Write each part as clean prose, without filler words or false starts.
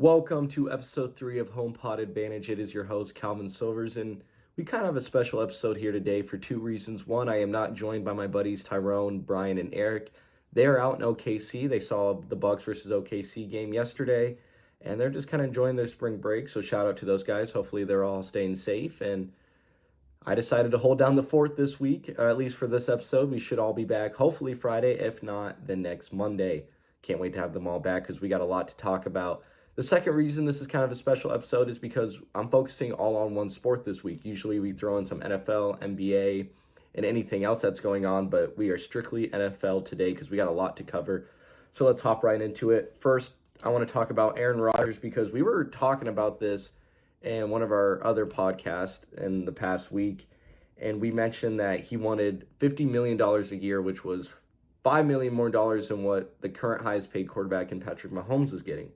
Welcome to episode 3 of HomePod Advantage. It is your host, Calvin Silvers, and we kind of have a special episode here today for two reasons. One, I am not joined by my buddies Tyrone, Brian, and Eric. They are out in OKC. They saw the Bucks versus OKC game yesterday, and they're just kind of enjoying their spring break, so shout out to those guys. Hopefully they're all staying safe, and I decided to hold down the fort this week, or at least for this episode. We should all be back, hopefully Friday, if not the next Monday. Can't wait to have them all back because we got a lot to talk about. The second reason this is kind of a special episode is because I'm focusing all on one sport this week. Usually we throw in some NFL, NBA, and anything else that's going on, but we are strictly NFL today because we got a lot to cover. So let's hop right into it. First, I want to talk about Aaron Rodgers because we were talking about this in one of our other podcasts in the past week, and we mentioned that he wanted $50 million a year, which was $5 million more than what the current highest paid quarterback in Patrick Mahomes is getting.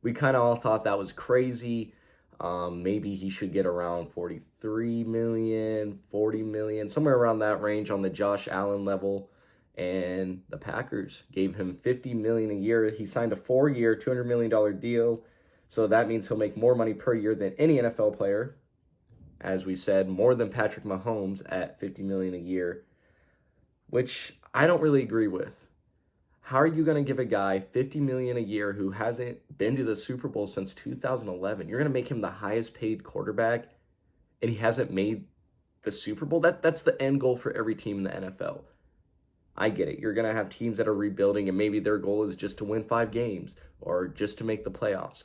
We kind of all thought that was crazy. Maybe he should get around 43 million, 40 million, somewhere around that range on the Josh Allen level. And the Packers gave him $50 million a year. He signed a 4-year, $200 million deal. So that means he'll make more money per year than any NFL player. As we said, more than Patrick Mahomes at $50 million a year, which I don't really agree with. How are you going to give a guy $50 million a year who hasn't been to the Super Bowl since 2011? You're going to make him the highest paid quarterback, and he hasn't made the Super Bowl? That's the end goal for every team in the NFL. I get it. You're going to have teams that are rebuilding, and maybe their goal is just to win 5 games or just to make the playoffs.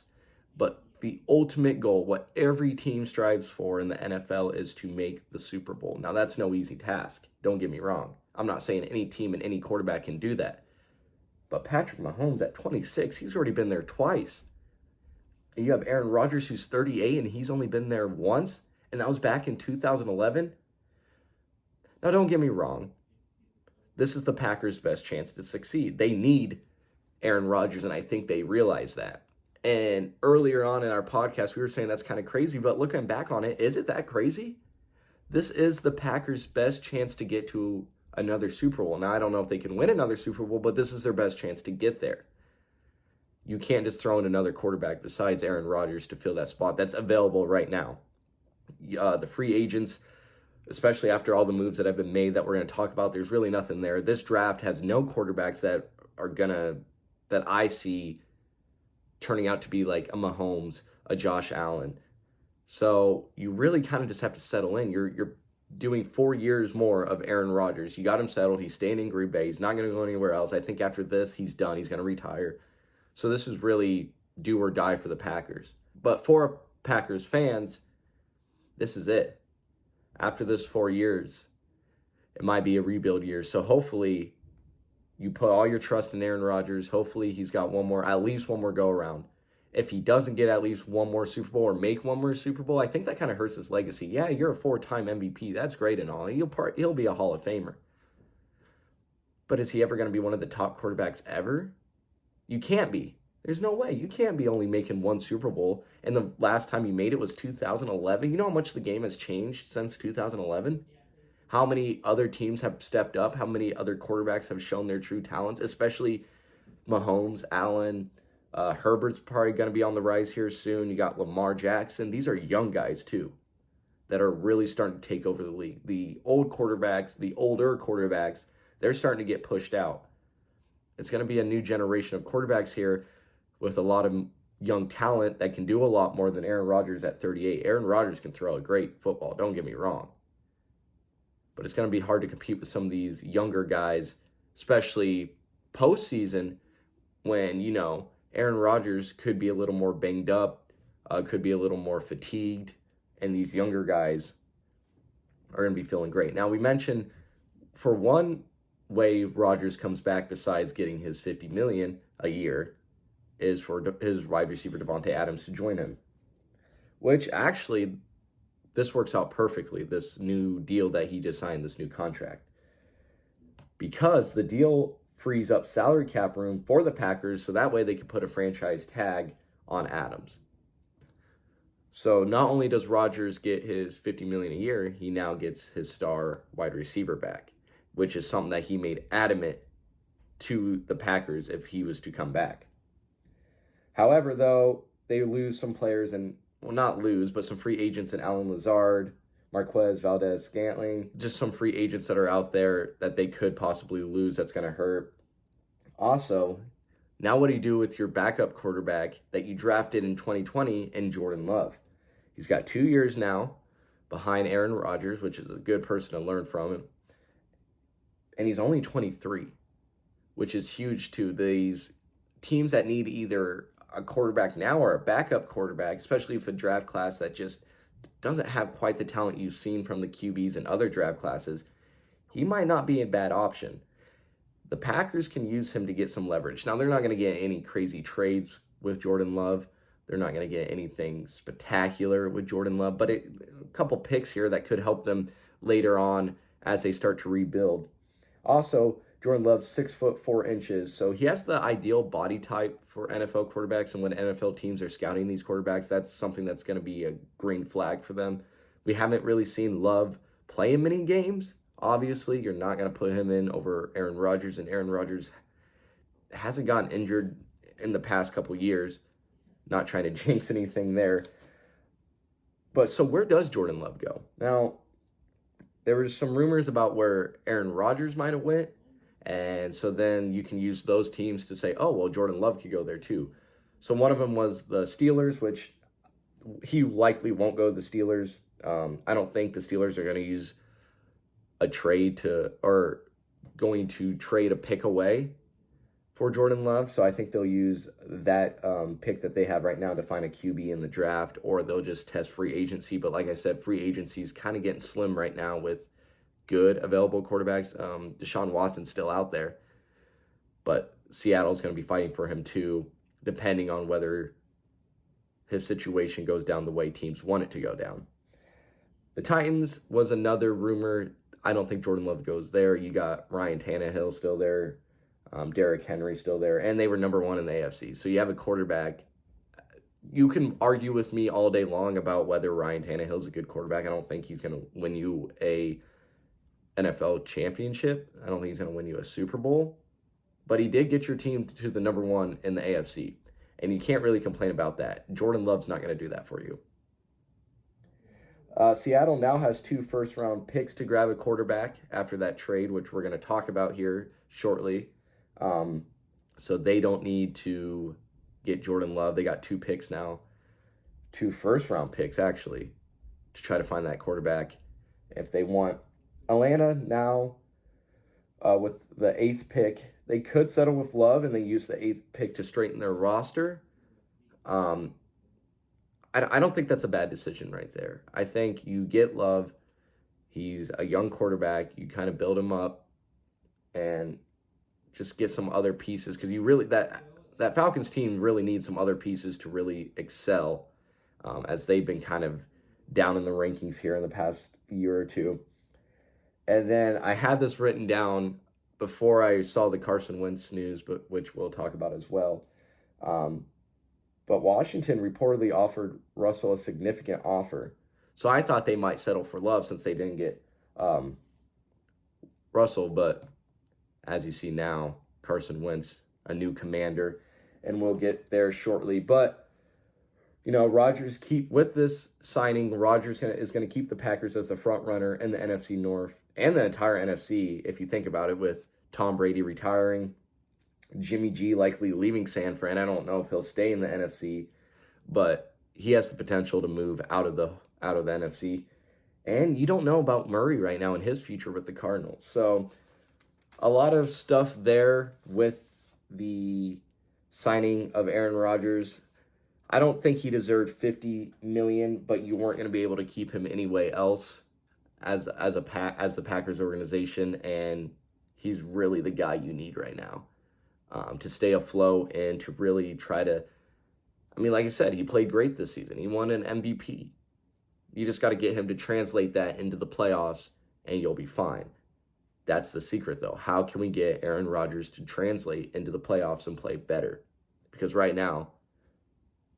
But the ultimate goal, what every team strives for in the NFL, is to make the Super Bowl. Now, that's no easy task. Don't get me wrong. I'm not saying any team and any quarterback can do that. But Patrick Mahomes at 26, he's already been there twice. And you have Aaron Rodgers who's 38 and he's only been there once, and that was back in 2011. Now don't get me wrong. This is the Packers' best chance to succeed. They need Aaron Rodgers, and I think they realize that. And earlier on in our podcast, we were saying that's kind of crazy, but looking back on it, is it that crazy? This is the Packers' best chance to get to another Super Bowl. Now, I don't know if they can win another Super Bowl, but this is their best chance to get there. You can't just throw in another quarterback besides Aaron Rodgers to fill that spot that's available right now. The free agents, especially after all the moves that have been made that we're going to talk about, there's really nothing there. This draft has no quarterbacks that I see turning out to be like a Mahomes, a Josh Allen. So you really kind of just have to settle in. You're doing 4 years more of Aaron Rodgers. You got him settled. He's staying in Green Bay. He's not going to go anywhere else. I think after this, he's done. He's going to retire. So this is really do or die for the Packers. But for Packers fans, this is it. After this 4 years, it might be a rebuild year. So hopefully you put all your trust in Aaron Rodgers. Hopefully he's got at least one more go around. If he doesn't get at least one more Super Bowl or make one more Super Bowl, I think that kind of hurts his legacy. Yeah, you're a 4-time MVP. That's great and all. He'll be a Hall of Famer. But is he ever going to be one of the top quarterbacks ever? You can't be. There's no way. You can't be only making one Super Bowl, and the last time you made it was 2011. You know how much the game has changed since 2011? How many other teams have stepped up? How many other quarterbacks have shown their true talents, especially Mahomes, Allen, Herbert's probably going to be on the rise here soon. You got Lamar Jackson. These are young guys, too, that are really starting to take over the league. The older quarterbacks, they're starting to get pushed out. It's going to be a new generation of quarterbacks here with a lot of young talent that can do a lot more than Aaron Rodgers at 38. Aaron Rodgers can throw a great football, don't get me wrong. But it's going to be hard to compete with some of these younger guys, especially postseason when, Aaron Rodgers could be a little more banged up, could be a little more fatigued, and these younger guys are going to be feeling great. Now, we mentioned for one way Rodgers comes back besides getting his $50 million a year is for his wide receiver Davante Adams to join him, which actually this works out perfectly, this new deal that he just signed, this new contract, because the deal frees up salary cap room for the Packers, so that way they can put a franchise tag on Adams. So not only does Rodgers get his $50 million a year, he now gets his star wide receiver back, which is something that he made adamant to the Packers if he was to come back. However, though, they lose some players and, well, not lose, but some free agents in Alan Lazard, Marquez, Valdez, Scantling, just some free agents that are out there that they could possibly lose that's going to hurt. Also, now what do you do with your backup quarterback that you drafted in 2020 in Jordan Love? He's got 2 years now behind Aaron Rodgers, which is a good person to learn from. And he's only 23, which is huge to these teams that need either a quarterback now or a backup quarterback, especially if a draft class that just doesn't have quite the talent you've seen from the QBs in other draft classes. He might not be a bad option. The Packers can use him to get some leverage. Now, they're not going to get any crazy trades with Jordan Love. They're not going to get anything spectacular with Jordan Love, but a couple picks here that could help them later on as they start to rebuild. Also, Jordan Love's 6'4", so he has the ideal body type for NFL quarterbacks. And when NFL teams are scouting these quarterbacks, that's something that's going to be a green flag for them. We haven't really seen Love play in many games. Obviously, you're not going to put him in over Aaron Rodgers, and Aaron Rodgers hasn't gotten injured in the past couple years. Not trying to jinx anything there. But so where does Jordan Love go? Now, there was some rumors about where Aaron Rodgers might have went. And so then you can use those teams to say, oh, well, Jordan Love could go there too. So one of them was the Steelers, which he likely won't go to the Steelers. I don't think the Steelers are going to use a trade or going to trade a pick away for Jordan Love. So I think they'll use that pick that they have right now to find a QB in the draft, or they'll just test free agency. But like I said, free agency is kind of getting slim right now with good available quarterbacks. Deshaun Watson's still out there, but Seattle's going to be fighting for him too, depending on whether his situation goes down the way teams want it to go down. The Titans was another rumor. I don't think Jordan Love goes there. You got Ryan Tannehill still there, Derrick Henry still there, and they were number one in the AFC. So you have a quarterback. You can argue with me all day long about whether Ryan Tannehill is a good quarterback. I don't think he's going to win you a NFL championship. I don't think he's going to win you a Super Bowl, but he did get your team to the number one in the AFC, and you can't really complain about that. Jordan Love's not going to do that for you. Seattle now has 2 first-round picks to grab a quarterback after that trade, which we're going to talk about here shortly. So they don't need to get Jordan Love. They got 2 picks now, 2 first-round picks, actually, to try to find that quarterback if they want. Atlanta now, with the 8th pick, they could settle with Love and then use the 8th pick to straighten their roster. I don't think that's a bad decision right there. I think you get Love. He's a young quarterback. You kind of build him up and just get some other pieces, because you really that Falcons team really needs some other pieces to really excel, as they've been kind of down in the rankings here in the past year or two. And then I had this written down before I saw the Carson Wentz news, but which we'll talk about as well. But Washington reportedly offered Russell a significant offer. So I thought they might settle for Love since they didn't get Russell. But as you see now, Carson Wentz, a new commander, and we'll get there shortly. But, you know, Rodgers with this signing, Rodgers is going to keep the Packers as the front runner in the NFC North and the entire NFC, if you think about it, with Tom Brady retiring, Jimmy G likely leaving San Fran. I don't know if he'll stay in the NFC, but he has the potential to move out of the NFC. And you don't know about Murray right now and his future with the Cardinals. So a lot of stuff there with the signing of Aaron Rodgers. I don't think he deserved $50 million, but you weren't going to be able to keep him anyway else as the Packers organization, and he's really the guy you need right now to stay afloat and to really try to. I mean, like I said, he played great this season. He won an MVP. You just got to get him to translate that into the playoffs, and you'll be fine. That's the secret, though. How can we get Aaron Rodgers to translate into the playoffs and play better? Because right now,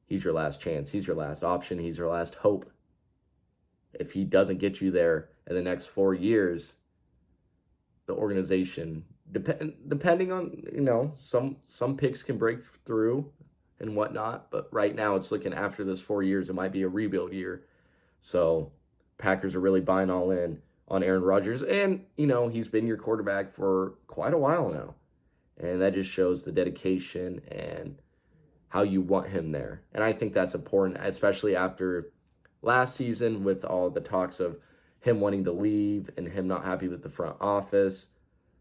he's your last chance. He's your last option. He's your last hope. If he doesn't get you there in the next 4 years, the organization, depending on, some picks can break through and whatnot. But right now, it's looking after this 4 years, it might be a rebuild year. So Packers are really buying all in on Aaron Rodgers. And, he's been your quarterback for quite a while now. And that just shows the dedication and how you want him there. And I think that's important, especially after last season with all the talks of him wanting to leave and him not happy with the front office.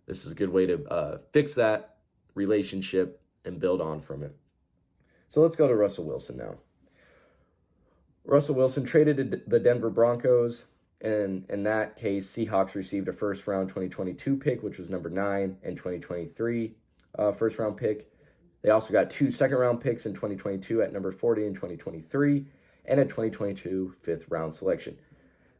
This is a good way to fix that relationship and build on from it. So let's go to Russell Wilson now. Russell Wilson traded to the Denver Broncos, and in that case, Seahawks received a first-round 2022 pick, which was number 9, and 2023 first-round pick. They also got 2 second-round picks in 2022 at number 40 and 2023, and a 2022 fifth-round selection.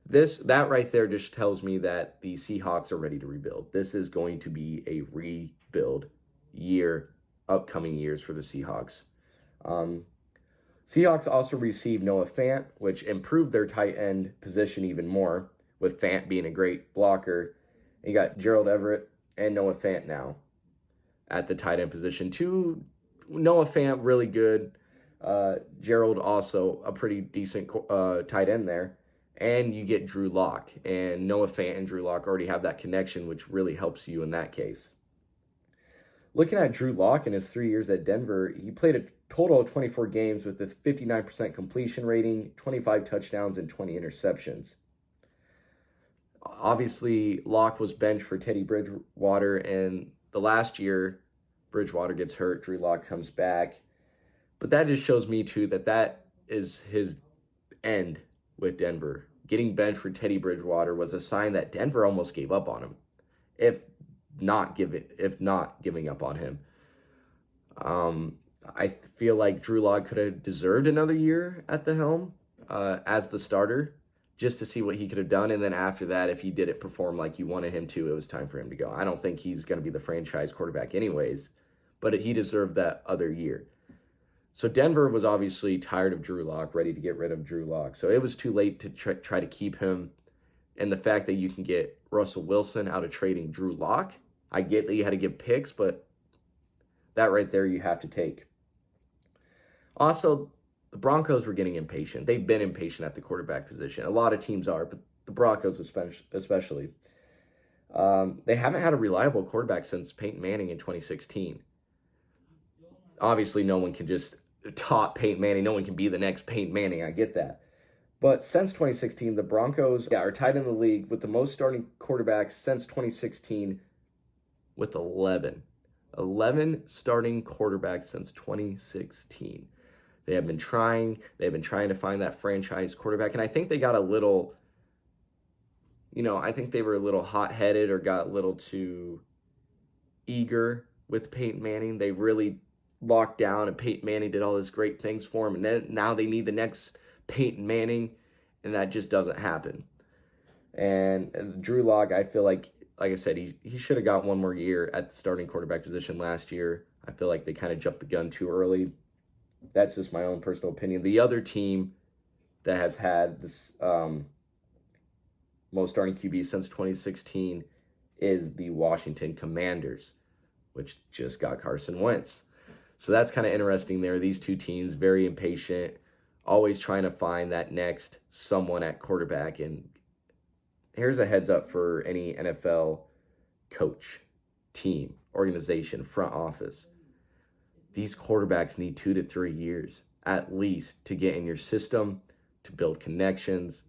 That right there just tells me that the Seahawks are ready to rebuild. This is going to be a rebuild year, upcoming years for the Seahawks. Seahawks also received Noah Fant, which improved their tight end position even more, with Fant being a great blocker. You got Gerald Everett and Noah Fant now at the tight end position. Noah Fant, really good. Gerald also a pretty decent tight end there. And you get Drew Lock. And Noah Fant and Drew Lock already have that connection, which really helps you in that case. Looking at Drew Lock in his 3 years at Denver, he played a total of 24 games with a 59% completion rating, 25 touchdowns, and 20 interceptions. Obviously, Lock was benched for Teddy Bridgewater, and the last year, Bridgewater gets hurt, Drew Lock comes back. But that just shows me, too, that is his end with Denver. Getting benched for Teddy Bridgewater was a sign that Denver almost gave up on him, if not giving up on him. I feel like Drew Lock could have deserved another year at the helm as the starter, just to see what he could have done. And then after that, if he didn't perform like you wanted him to, it was time for him to go. I don't think he's going to be the franchise quarterback anyways, but he deserved that other year. So Denver was obviously tired of Drew Lock, ready to get rid of Drew Lock. So it was too late to try to keep him. And the fact that you can get Russell Wilson out of trading Drew Lock, I get that you had to give picks, but that right there you have to take. Also, the Broncos were getting impatient. They've been impatient at the quarterback position. A lot of teams are, but the Broncos especially. They haven't had a reliable quarterback since Peyton Manning in 2016. Obviously, no one can just top Peyton Manning. No one can be the next Peyton Manning. I get that. But since 2016, the Broncos are tied in the league with the most starting quarterbacks since 2016 with 11. 11 starting quarterbacks since 2016. They have been trying. They've been trying to find that franchise quarterback. And I think they got a little, I think they were a little hot-headed or got a little too eager with Peyton Manning. They really locked down, and Peyton Manning did all these great things for him. And then now they need the next Peyton Manning, and that just doesn't happen. And Drew Lock, I feel like I said, he should have got one more year at the starting quarterback position last year. I feel like they kind of jumped the gun too early. That's just my own personal opinion. The other team that has had this most starting QB since 2016 is the Washington Commanders, which just got Carson Wentz. So that's kind of interesting there. These two teams, very impatient, always trying to find that next someone at quarterback. And here's a heads up for any NFL coach, team, organization, front office. These quarterbacks need 2 to 3 years at least to get in your system, to build connections,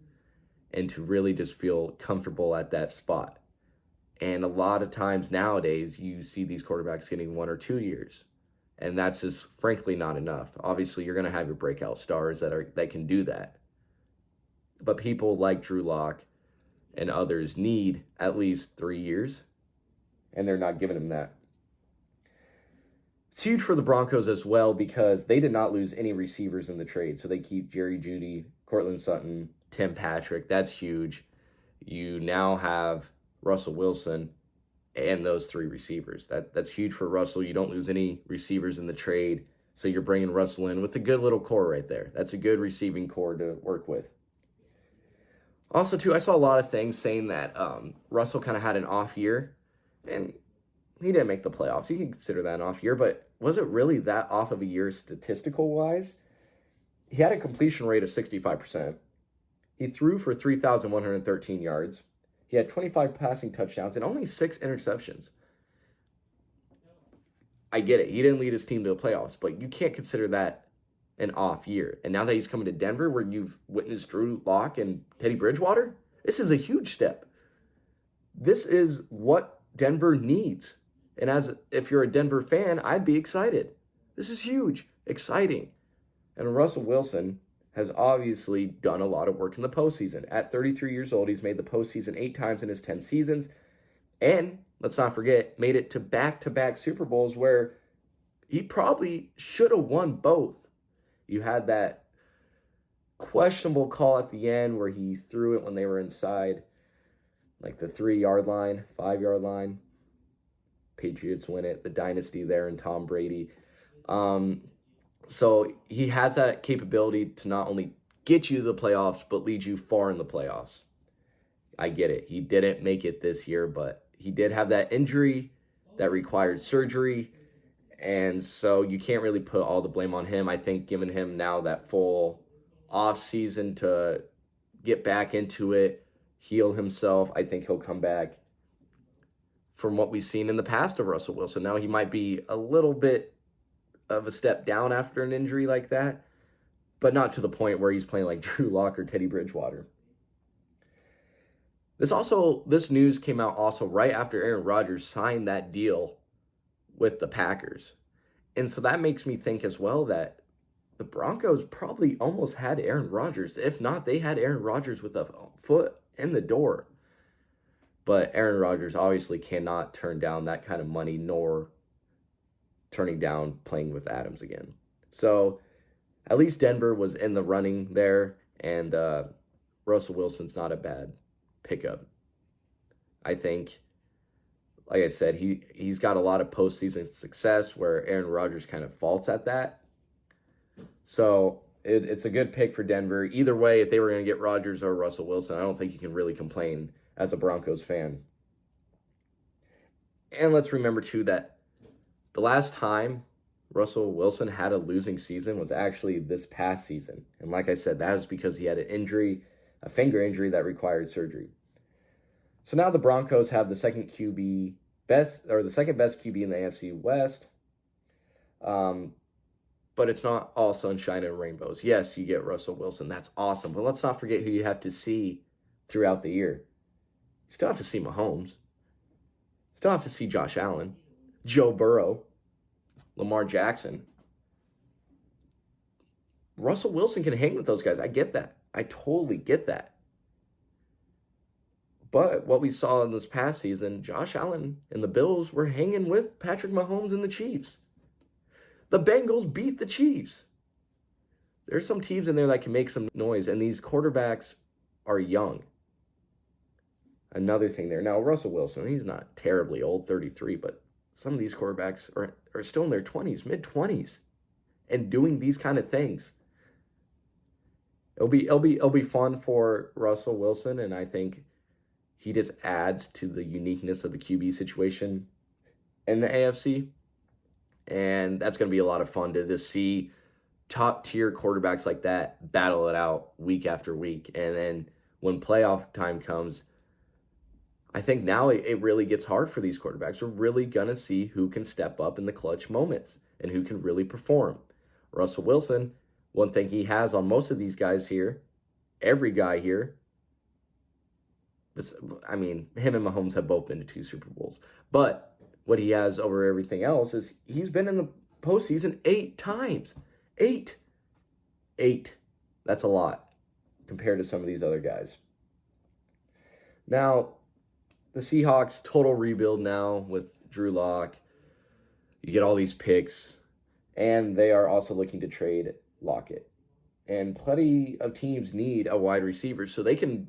and to really just feel comfortable at that spot. And a lot of times nowadays, you see these quarterbacks getting 1 or 2 years. And that's just frankly not enough. Obviously, you're going to have your breakout stars that can do that. But people like Drew Lock and others need at least 3 years, and they're not giving them that. It's huge for the Broncos as well because they did not lose any receivers in the trade. So they keep Jerry Jeudy, Cortland Sutton, Tim Patrick. That's huge. You now have Russell Wilson and those 3 receivers. That's huge for Russell. You don't lose any receivers in the trade. So you're bringing Russell in with a good little core right there. That's a good receiving core to work with. Also, too, I saw a lot of things saying that Russell kind of had an off year. And he didn't make the playoffs. You can consider that an off year, but was it really that off of a year statistical wise? He had a completion rate of 65%. He threw for 3,113 yards. He had 25 passing touchdowns and only 6 interceptions. I get it. He didn't lead his team to the playoffs, but you can't consider that an off year. And now that he's coming to Denver, where you've witnessed Drew Lock and Teddy Bridgewater, this is a huge step. This is what Denver needs. And if you're a Denver fan, I'd be excited. This is huge, exciting. And Russell Wilson has obviously done a lot of work in the postseason. At 33 years old, he's made the postseason 8 times in his 10 seasons. And let's not forget, made it to back-to-back Super Bowls where he probably should have won both. You had that questionable call at the end where he threw it when they were inside, like the 3-yard line, 5-yard line. Patriots win it, the dynasty there and Tom Brady. So he has that capability to not only get you to the playoffs, but lead you far in the playoffs. I get it. He didn't make it this year, but he did have that injury that required surgery. And so you can't really put all the blame on him. I think giving him now that full off season to get back into it, heal himself, I think he'll come back from what we've seen in the past of Russell Wilson. Now he might be a little bit of a step down after an injury like that, but not to the point where he's playing like Drew Lock or Teddy Bridgewater. This news came out also right after Aaron Rodgers signed that deal with the Packers. And so that makes me think as well that the Broncos probably almost had Aaron Rodgers. If not, they had Aaron Rodgers with a foot in the door. But Aaron Rodgers obviously cannot turn down that kind of money, nor turning down playing with Adams again. So at least Denver was in the running there, and Russell Wilson's not a bad pickup. I think, like I said, he's got a lot of postseason success where Aaron Rodgers kind of faults at that. So it's a good pick for Denver. Either way, if they were going to get Rodgers or Russell Wilson, I don't think you can really complain as a Broncos fan. And let's remember, too, that the last time Russell Wilson had a losing season was actually this past season. And like I said, that was because he had an injury, a finger injury that required surgery. So now the Broncos have the second best QB in the AFC West. But it's not all sunshine and rainbows. Yes, you get Russell Wilson. That's awesome. But let's not forget who you have to see throughout the year. You still have to see Mahomes. Still have to see Josh Allen, Joe Burrow, Lamar Jackson. Russell Wilson can hang with those guys. I get that. I totally get that. But what we saw in this past season, Josh Allen and the Bills were hanging with Patrick Mahomes and the Chiefs. The Bengals beat the Chiefs. There's some teams in there that can make some noise, and these quarterbacks are young. Another thing there. Now, Russell Wilson, he's not terribly old, 33, but some of these quarterbacks are still in their 20s, mid-20s, and doing these kind of things. It'll be fun for Russell Wilson, and I think he just adds to the uniqueness of the QB situation in the AFC. And that's going to be a lot of fun to just see top-tier quarterbacks like that battle it out week after week. And then when playoff time comes, I think now it really gets hard for these quarterbacks. We're really going to see who can step up in the clutch moments and who can really perform. Russell Wilson, one thing he has on most of these guys here, every guy here, I mean, him and Mahomes have both been to 2 Super Bowls. But what he has over everything else is he's been in the postseason 8 times. 8. That's a lot compared to some of these other guys. Now, the Seahawks, total rebuild now with Drew Lock. You get all these picks, and they are also looking to trade Lockett. And plenty of teams need a wide receiver, so they can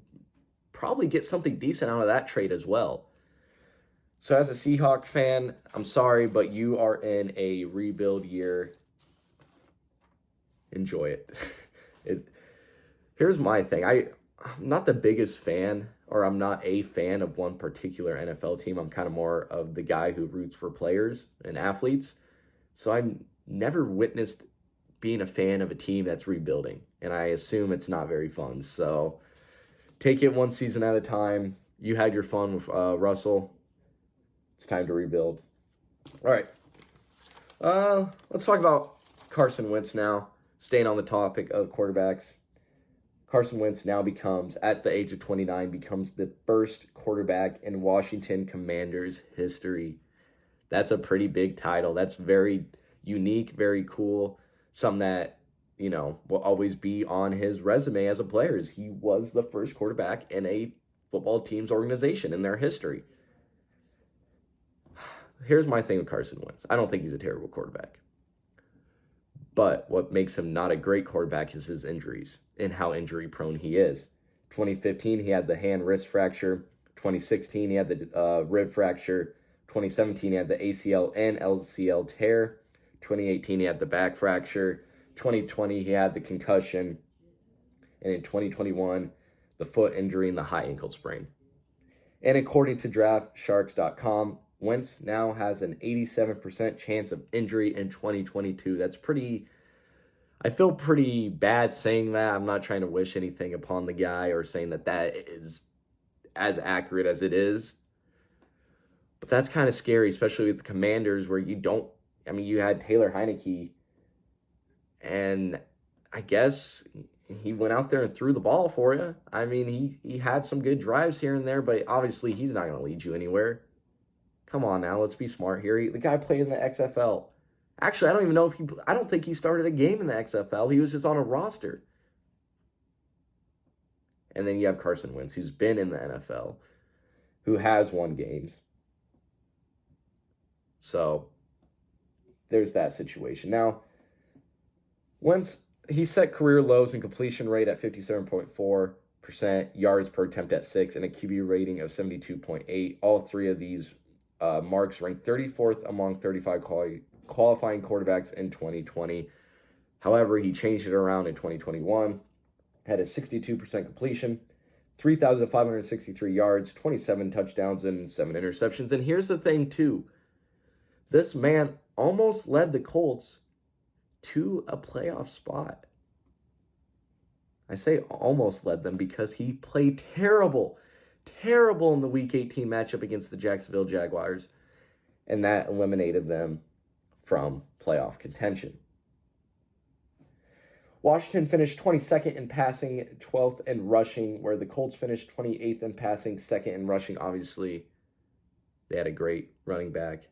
probably get something decent out of that trade as well. So as a Seahawks fan, I'm sorry, but you are in a rebuild year. Enjoy it. Here's my thing. I'm not the biggest fan, or I'm not a fan of one particular NFL team. I'm kind of more of the guy who roots for players and athletes. So I never witnessed being a fan of a team that's rebuilding, and I assume it's not very fun. So take it one season at a time. You had your fun with Russell. It's time to rebuild. All right. Let's talk about Carson Wentz now. Staying on the topic of quarterbacks. Carson Wentz now becomes, at the age of 29, becomes the first quarterback in Washington Commanders history. That's a pretty big title. That's very unique, very cool. Something that, will always be on his resume as a player. Is he was the first quarterback in a football team's organization in their history. Here's my thing with Carson Wentz. I don't think he's a terrible quarterback. But what makes him not a great quarterback is his injuries and how injury prone he is. 2015, he had the hand-wrist fracture. 2016, he had the rib fracture. 2017, he had the ACL and LCL tear. 2018, he had the back fracture. 2020, he had the concussion. And in 2021, the foot injury and the high ankle sprain. And according to DraftSharks.com, Wentz now has an 87% chance of injury in 2022. I feel pretty bad saying that. I'm not trying to wish anything upon the guy or saying that is as accurate as it is. But that's kind of scary, especially with the Commanders where you had Taylor Heineke, and I guess he went out there and threw the ball for you. I mean, he had some good drives here and there, but obviously he's not going to lead you anywhere. Come on now, let's be smart here. The guy played in the XFL. Actually, I don't think he started a game in the XFL. He was just on a roster. And then you have Carson Wentz, who's been in the NFL, who has won games. So there's that situation. Now, Wentz, he set career lows in completion rate at 57.4%, yards per attempt at 6, and a QB rating of 72.8. All three of these marks ranked 34th among 35 qualifying quarterbacks in 2020. However, he changed it around in 2021, had a 62% completion, 3,563 yards, 27 touchdowns, and 7 interceptions. And here's the thing, too. This man almost led the Colts to a playoff spot. I say almost led them because he played terrible in the Week 18 matchup against the Jacksonville Jaguars, and that eliminated them from playoff contention. Washington finished 22nd in passing, 12th in rushing, where the Colts finished 28th in passing, 2nd in rushing. Obviously, they had a great running back.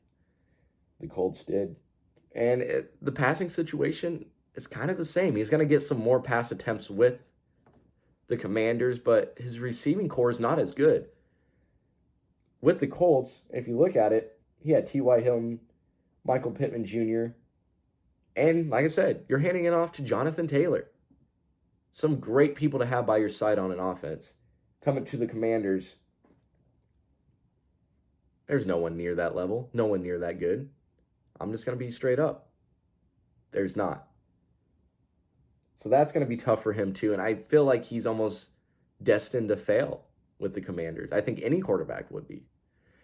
The Colts did. And the passing situation is kind of the same. He's going to get some more pass attempts with the Commanders, but his receiving core is not as good. With the Colts, if you look at it, he had T.Y. Hilton, Michael Pittman Jr., and like I said, you're handing it off to Jonathan Taylor. Some great people to have by your side on an offense. Coming to the Commanders, there's no one near that level, no one near that good. I'm just going to be straight up. There's not. So that's going to be tough for him too, and I feel like he's almost destined to fail with the Commanders. I think any quarterback would be.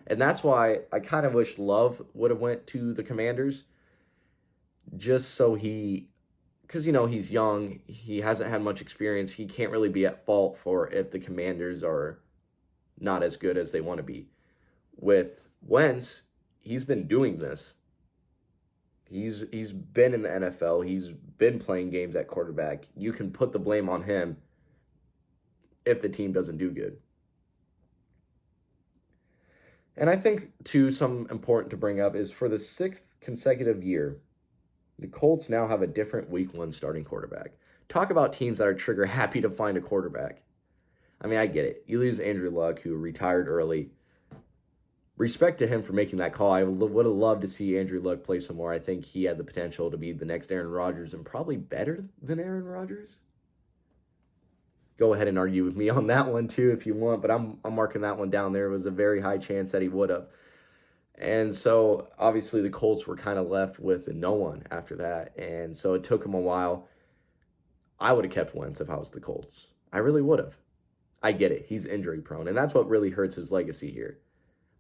And that's why I kind of wish Love would have went to the Commanders, just so because he's young, he hasn't had much experience, he can't really be at fault for if the Commanders are not as good as they want to be. With Wentz, he's been doing this. He's been in the NFL. He's been playing games at quarterback. You can put the blame on him if the team doesn't do good. And I think, too, something important to bring up is for the 6th consecutive year, the Colts now have a different Week 1 starting quarterback. Talk about teams that are trigger happy to find a quarterback. I mean, I get it. You lose Andrew Luck, who retired early. Respect to him for making that call. I would have loved to see Andrew Luck play some more. I think he had the potential to be the next Aaron Rodgers and probably better than Aaron Rodgers. Go ahead and argue with me on that one too if you want, but I'm marking that one down. There was a very high chance that he would have. And so obviously the Colts were kind of left with no one after that. And so it took him a while. I would have kept Wentz if I was the Colts. I really would have. I get it. He's injury prone, and that's what really hurts his legacy here.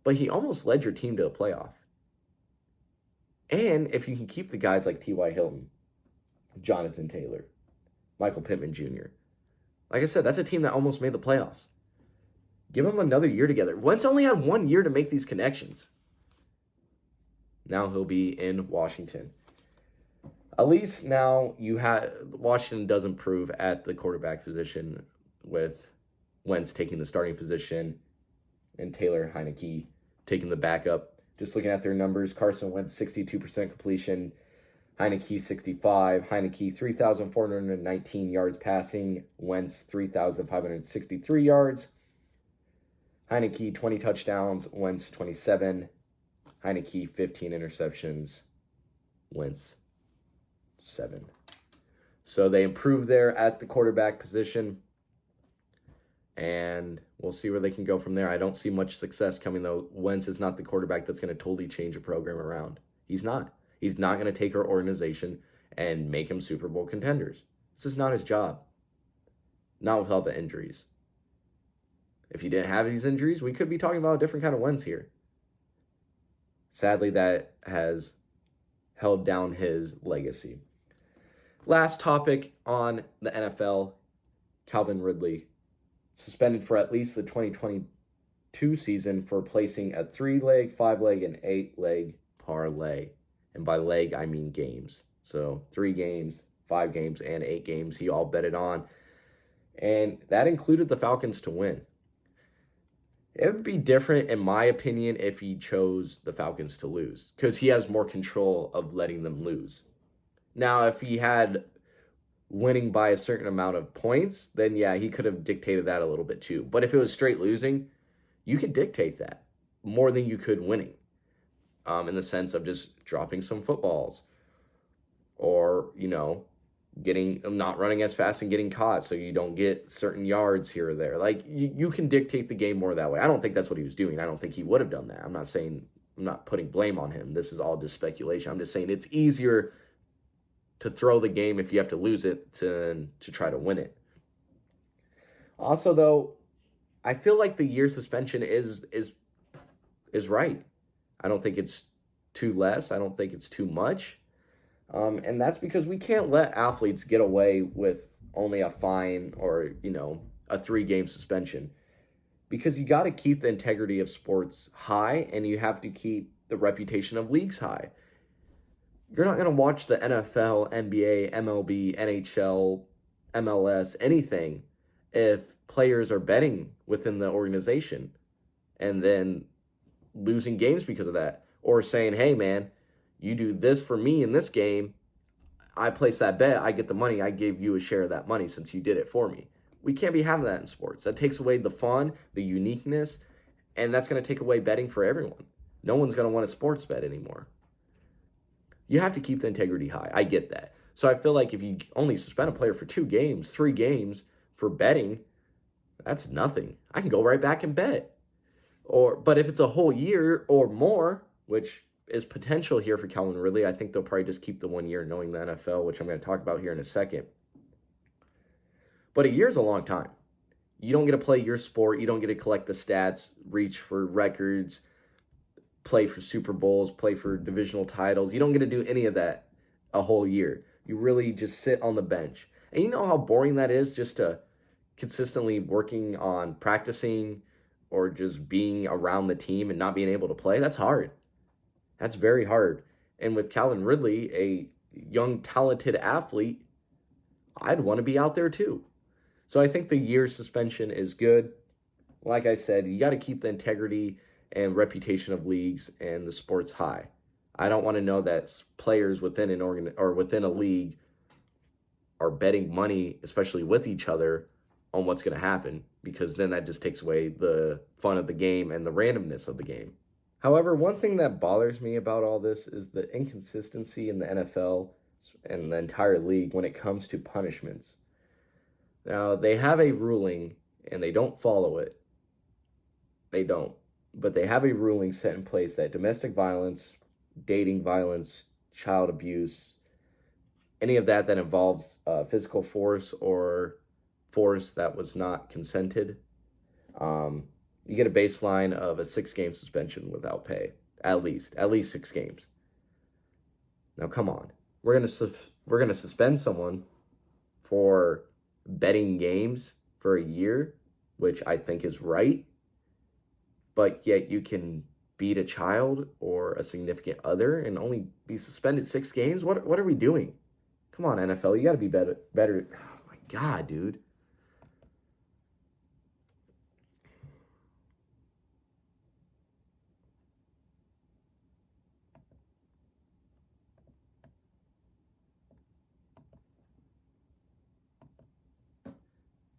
But he almost led your team to a playoff. And if you can keep the guys like T.Y. Hilton, Jonathan Taylor, Michael Pittman Jr., like I said, that's a team that almost made the playoffs. Give them another year together. Wentz only had 1 year to make these connections. Now he'll be in Washington. At least now Washington does improve at the quarterback position with Wentz taking the starting position and Taylor Heineke taking the backup. Just looking at their numbers, Carson Wentz 62% completion, Heineke 65, Heineke 3,419 yards passing, Wentz 3,563 yards, Heineke 20 touchdowns, Wentz 27, Heineke 15 interceptions, Wentz 7. So they improved there at the quarterback position, and we'll see where they can go from there. I don't see much success coming, though. Wentz is not the quarterback that's going to totally change a program around. He's not. He's not going to take our organization and make them Super Bowl contenders. This is not his job. Not with all the injuries. If he didn't have these injuries, we could be talking about a different kind of Wentz here. Sadly, that has held down his legacy. Last topic on the NFL, Calvin Ridley, suspended for at least the 2022 season for placing a 3-leg, 5-leg, and 8-leg parlay. And by leg, I mean games. So 3 games, 5 games, and 8 games he all betted on. And that included the Falcons to win. It would be different, in my opinion, if he chose the Falcons to lose, because he has more control of letting them lose. Now, if he had winning by a certain amount of points, then yeah, he could have dictated that a little bit too. But if it was straight losing, you could dictate that more than you could winning, in the sense of just dropping some footballs or, not running as fast and getting caught so you don't get certain yards here or there. Like, you can dictate the game more that way. I don't think that's what he was doing. I don't think he would have done that. I'm not putting blame on him. This is all just speculation. I'm just saying it's easier to throw the game if you have to lose it to try to win it. Also, though, I feel like the year suspension is right. I don't think it's too less. I don't think it's too much. And that's because we can't let athletes get away with only a fine or, a 3-game suspension. Because you got to keep the integrity of sports high, and you have to keep the reputation of leagues high. You're not going to watch the NFL, NBA, MLB, NHL, MLS, anything if players are betting within the organization and then losing games because of that. Or saying, hey, man, you do this for me in this game, I place that bet, I get the money, I gave you a share of that money since you did it for me. We can't be having that in sports. That takes away the fun, the uniqueness, and that's going to take away betting for everyone. No one's going to want a sports bet anymore. You have to keep the integrity high. I get that. So I feel like if you only suspend a player for 2 games, 3 games for betting, that's nothing. I can go right back and bet. But if it's a whole year or more, which is potential here for Calvin Ridley, I think they'll probably just keep the 1 year knowing the NFL, which I'm going to talk about here in a second. But a year is a long time. You don't get to play your sport. You don't get to collect the stats, reach for records, play for Super Bowls, play for divisional titles. You don't get to do any of that a whole year. You really just sit on the bench. And you know how boring that is, just to consistently working on practicing or just being around the team and not being able to play? That's hard. That's very hard. And with Calvin Ridley, a young, talented athlete, I'd want to be out there too. So I think the year suspension is good. Like I said, you got to keep the integrity and reputation of leagues and the sports high. I don't want to know that players within within a league are betting money, especially with each other, on what's going to happen, because then that just takes away the fun of the game and the randomness of the game. However, one thing that bothers me about all this is the inconsistency in the NFL and the entire league when it comes to punishments. Now, they have a ruling and they don't follow it. They don't. But they have a ruling set in place that domestic violence, dating violence, child abuse, any of that involves physical force or force that was not consented, You get a baseline of a 6-game suspension without pay, at least 6 games. Now, come on, we're gonna suspend someone for betting games for a year, which I think is right, but yet you can beat a child or a significant other and only be suspended 6 games? What are we doing? Come on, NFL, you got to be better. Oh my God, dude.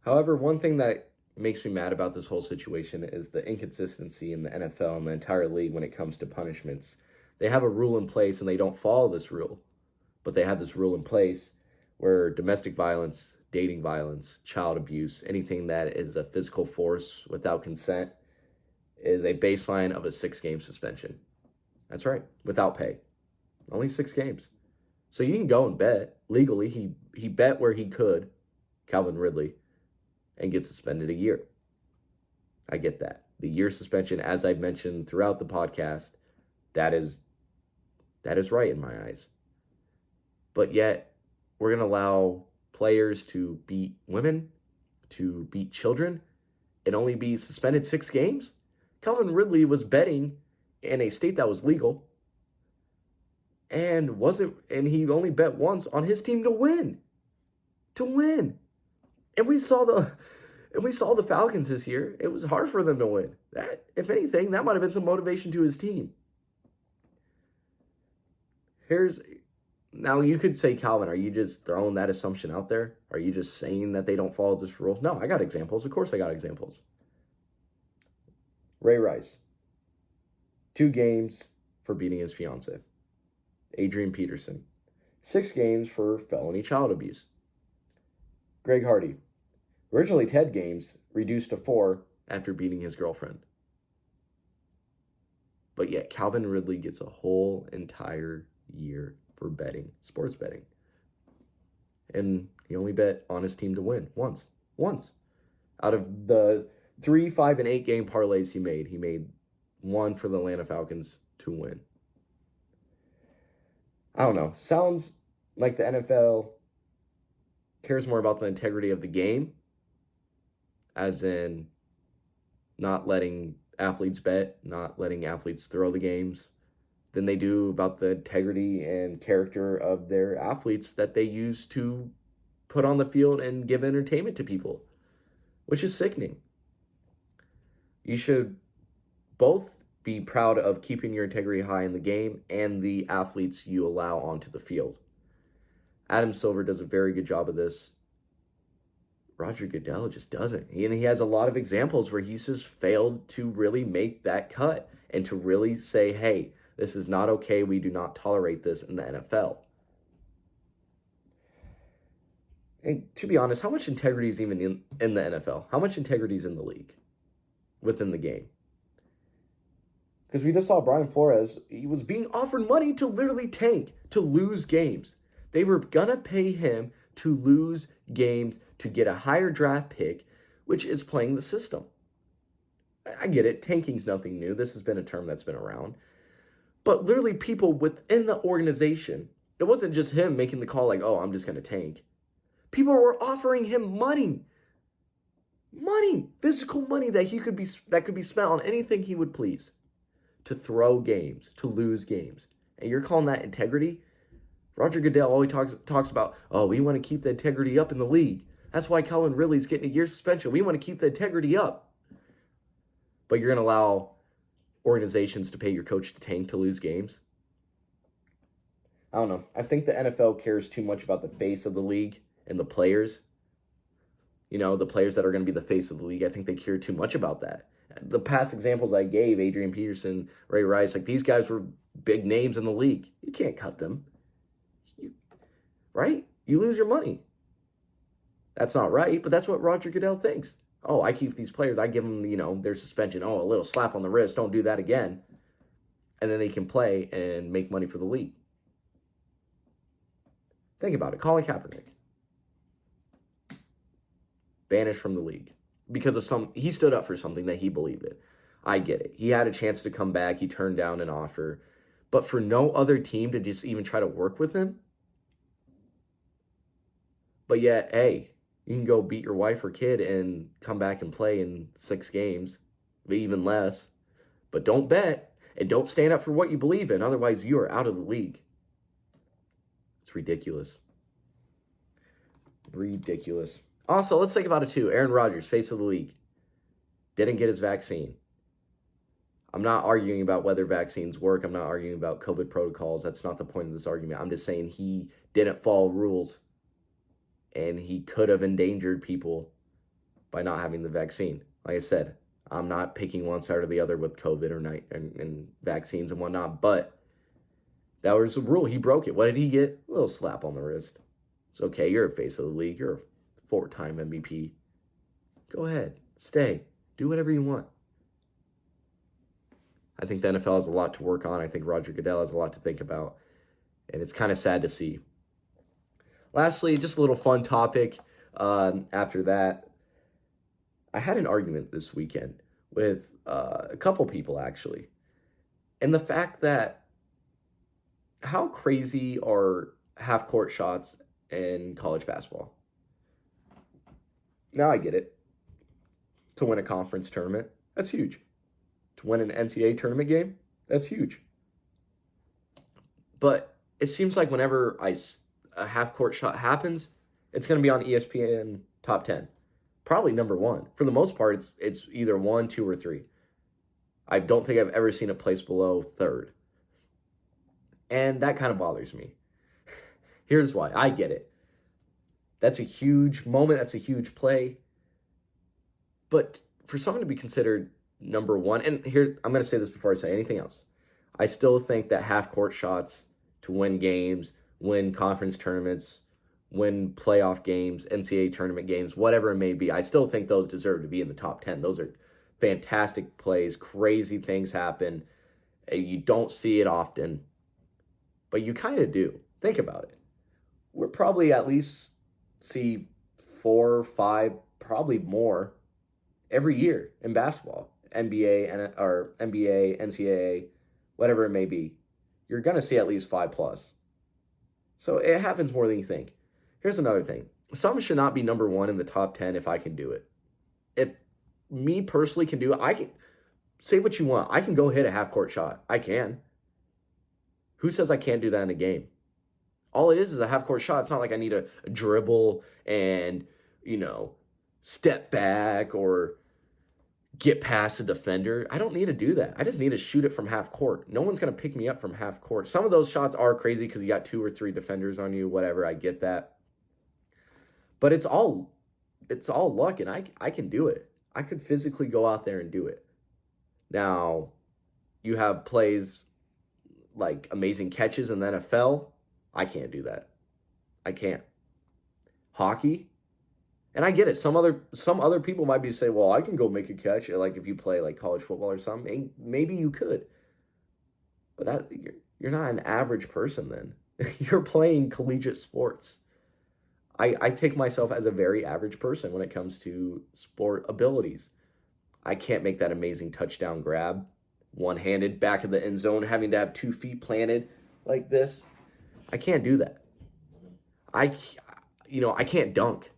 However, one thing that makes me mad about this whole situation is the inconsistency in the NFL and the entire league when it comes to punishments. They have a rule in place and they don't follow this rule, but they have this rule in place where domestic violence, dating violence, child abuse, anything that is a physical force without consent is a baseline of a 6-game suspension. That's right, without pay. Only 6 games. So you can go and bet legally. He bet where he could, Calvin Ridley, and get suspended a year. I get that. The year suspension, as I've mentioned throughout the podcast, that is right in my eyes. But yet, we're going to allow players to beat women, to beat children, and only be suspended 6 games? Calvin Ridley was betting in a state that was legal and he only bet once on his team to win. And we saw the Falcons this year. It was hard for them to win. That, if anything, that might have been some motivation to his team. Now you could say, Calvin, are you just throwing that assumption out there? Are you just saying that they don't follow this rule? No, I got examples. Of course I got examples. Ray Rice, 2 games for beating his fiance. Adrian Peterson, 6 games for felony child abuse. Greg Hardy, originally 10 games, reduced to 4 after beating his girlfriend. But yet Calvin Ridley gets a whole entire year for betting, sports betting. And he only bet on his team to win once. Out of the 3, 5, and 8 game parlays he made 1 for the Atlanta Falcons to win. I don't know. Sounds like the NFL cares more about the integrity of the game, as in not letting athletes bet, not letting athletes throw the games, than they do about the integrity and character of their athletes that they use to put on the field and give entertainment to people, which is sickening. You should both be proud of keeping your integrity high in the game and the athletes you allow onto the field. Adam Silver does a very good job of this. Roger Goodell just doesn't. And he has a lot of examples where he's just failed to really make that cut and to really say, hey, this is not okay. We do not tolerate this in the NFL. And to be honest, how much integrity is even in the NFL? How much integrity is in the league, within the game? Because we just saw Brian Flores, he was being offered money to literally tank, to lose games. They were going to pay him to lose games to get a higher draft pick, which is playing the system. I get it. Tanking's nothing new. This has been a term that's been around. But literally people within the organization, it wasn't just him making the call like, oh, I'm just going to tank. People were offering him money, physical money that could be spent on anything he would please, to throw games, to lose games. And you're calling that integrity? Roger Goodell always talks about, oh, we want to keep the integrity up in the league. That's why Calvin Ridley's getting a year suspension. We want to keep the integrity up. But you're going to allow organizations to pay your coach to tank to lose games? I don't know. I think the NFL cares too much about the face of the league and the players. You know, the players that are going to be the face of the league. I think they care too much about that. The past examples I gave, Adrian Peterson, Ray Rice, like these guys were big names in the league. You can't cut them. Right? You lose your money. That's not right, but that's what Roger Goodell thinks. Oh, I keep these players. I give them, their suspension. Oh, a little slap on the wrist. Don't do that again. And then they can play and make money for the league. Think about it. Colin Kaepernick. Banished from the league. because of he stood up for something that he believed in. I get it. He had a chance to come back. He turned down an offer. But for no other team to just even try to work with him, but yet, hey, you can go beat your wife or kid and come back and play in 6 games, even less. But don't bet and don't stand up for what you believe in. Otherwise, you are out of the league. It's ridiculous. Ridiculous. Also, let's think about it too. Aaron Rodgers, face of the league, didn't get his vaccine. I'm not arguing about whether vaccines work. I'm not arguing about COVID protocols. That's not the point of this argument. I'm just saying he didn't follow rules, and he could have endangered people by not having the vaccine. Like I said, I'm not picking one side or the other with COVID and vaccines and whatnot, but that was a rule. He broke it. What did he get? A little slap on the wrist. It's okay. You're a face of the league. You're a 4-time MVP. Go ahead. Stay. Do whatever you want. I think the NFL has a lot to work on. I think Roger Goodell has a lot to think about. And it's kind of sad to see. Lastly, just a little fun topic after that. I had an argument this weekend with a couple people, actually. And the fact that how crazy are half-court shots in college basketball? Now I get it. To win a conference tournament, that's huge. To win an NCAA tournament game, that's huge. But it seems like whenever a half-court shot happens, it's going to be on ESPN top 10. Probably number 1. For the most part, it's either 1, 2, or 3. I don't think I've ever seen it placed below 3rd. And that kind of bothers me. Here's why. I get it. That's a huge moment. That's a huge play. But for someone to be considered number 1, and here, I'm going to say this before I say anything else. I still think that half-court shots to win games, win conference tournaments, win playoff games, NCAA tournament games, whatever it may be, I still think those deserve to be in the top 10. Those are fantastic plays. Crazy things happen. You don't see it often, but you kind of do. Think about it. We're probably at least see 4, 5, probably more every year in basketball. NBA, NCAA, whatever it may be. You're going to see at least 5 plus. So it happens more than you think. Here's another thing. Some should not be number 1 in the top 10 if I can do it. If me personally can do it, I can say what you want. I can go hit a half-court shot. I can. Who says I can't do that in a game? All it is a half-court shot. It's not like I need a dribble and, step back or get past a defender. I don't need to do that. I just need to shoot it from half court. No one's going to pick me up from half court. Some of those shots are crazy because you got 2 or 3 defenders on you, whatever. I get that. But it's all luck, and I can do it. I could physically go out there and do it. Now, you have plays like amazing catches in the NFL. I can't do that. I can't. Hockey, and I get it. Some other people might be saying, well, I can go make a catch. Like if you play like college football or something, maybe you could. But you're not an average person then. You're playing collegiate sports. I take myself as a very average person when it comes to sport abilities. I can't make that amazing touchdown grab, one-handed, back of the end zone, having to have 2 feet planted like this. I can't do that. I can't dunk.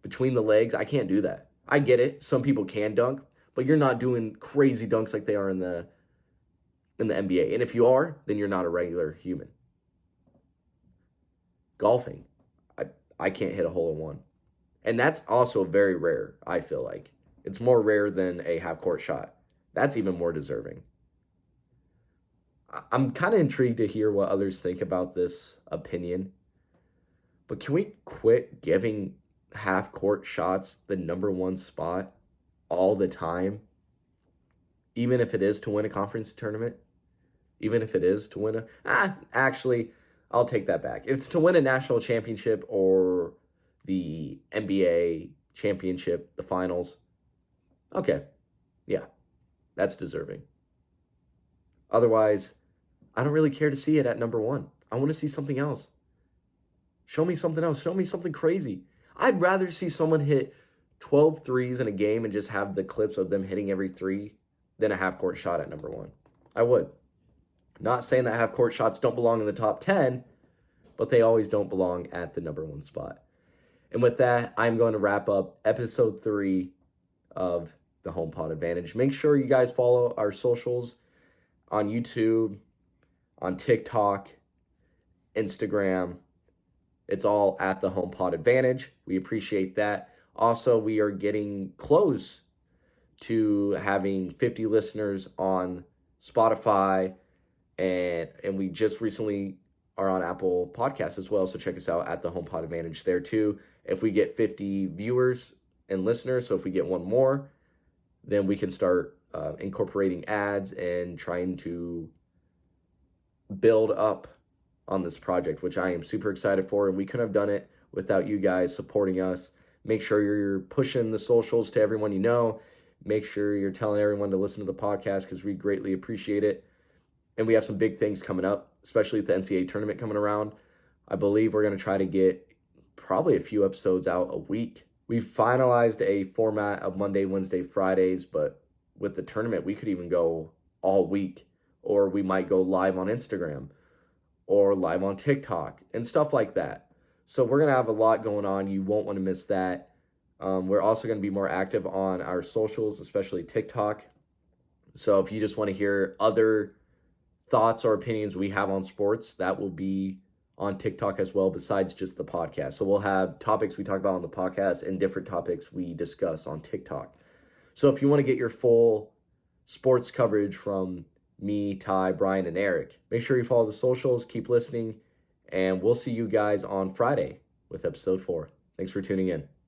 Between the legs, I can't do that. I get it. Some people can dunk, but you're not doing crazy dunks like they are in the NBA. And if you are, then you're not a regular human. Golfing, I can't hit a hole-in-one. And that's also very rare, I feel like. It's more rare than a half-court shot. That's even more deserving. I'm kind of intrigued to hear what others think about this opinion. But can we quit giving half-court shots the number 1 spot all the time? Even if it is to win a conference tournament? Even if it is to win actually, I'll take that back. If it's to win a national championship or the NBA championship, the finals, okay, yeah, that's deserving. Otherwise, I don't really care to see it at number 1. I want to see something else. Show me something else. Show me something crazy. I'd rather see someone hit 12 threes in a game and just have the clips of them hitting every three than a half-court shot at number one. I would. Not saying that half-court shots don't belong in the top 10, but they always don't belong at the number one spot. And with that, I'm going to wrap up episode 3 of the HomePod Advantage. Make sure you guys follow our socials on YouTube, on TikTok, Instagram. It's all at the HomePod Advantage. We appreciate that. Also, we are getting close to having 50 listeners on Spotify, and we just recently are on Apple Podcasts as well, so check us out at the HomePod Advantage there too. If we get 50 viewers and listeners, so if we get one more, then we can start incorporating ads and trying to build up on this project, which I am super excited for, and we couldn't have done it without you guys supporting us. Make sure you're pushing the socials to everyone you know. Make sure you're telling everyone to listen to the podcast because we greatly appreciate it. And we have some big things coming up, especially with the NCAA tournament coming around. I believe we're going to try to get probably a few episodes out a week. We've finalized a format of Monday, Wednesday, Fridays, but with the tournament, we could even go all week, or we might go live on Instagram or live on TikTok and stuff like that. So we're going to have a lot going on. You won't want to miss that. We're also going to be more active on our socials, especially TikTok. So if you just want to hear other thoughts or opinions we have on sports, that will be on TikTok as well, besides just the podcast. So we'll have topics we talk about on the podcast and different topics we discuss on TikTok. So if you want to get your full sports coverage from me, Ty, Brian, and Eric, make sure you follow the socials, keep listening, and we'll see you guys on Friday with episode 4. Thanks for tuning in.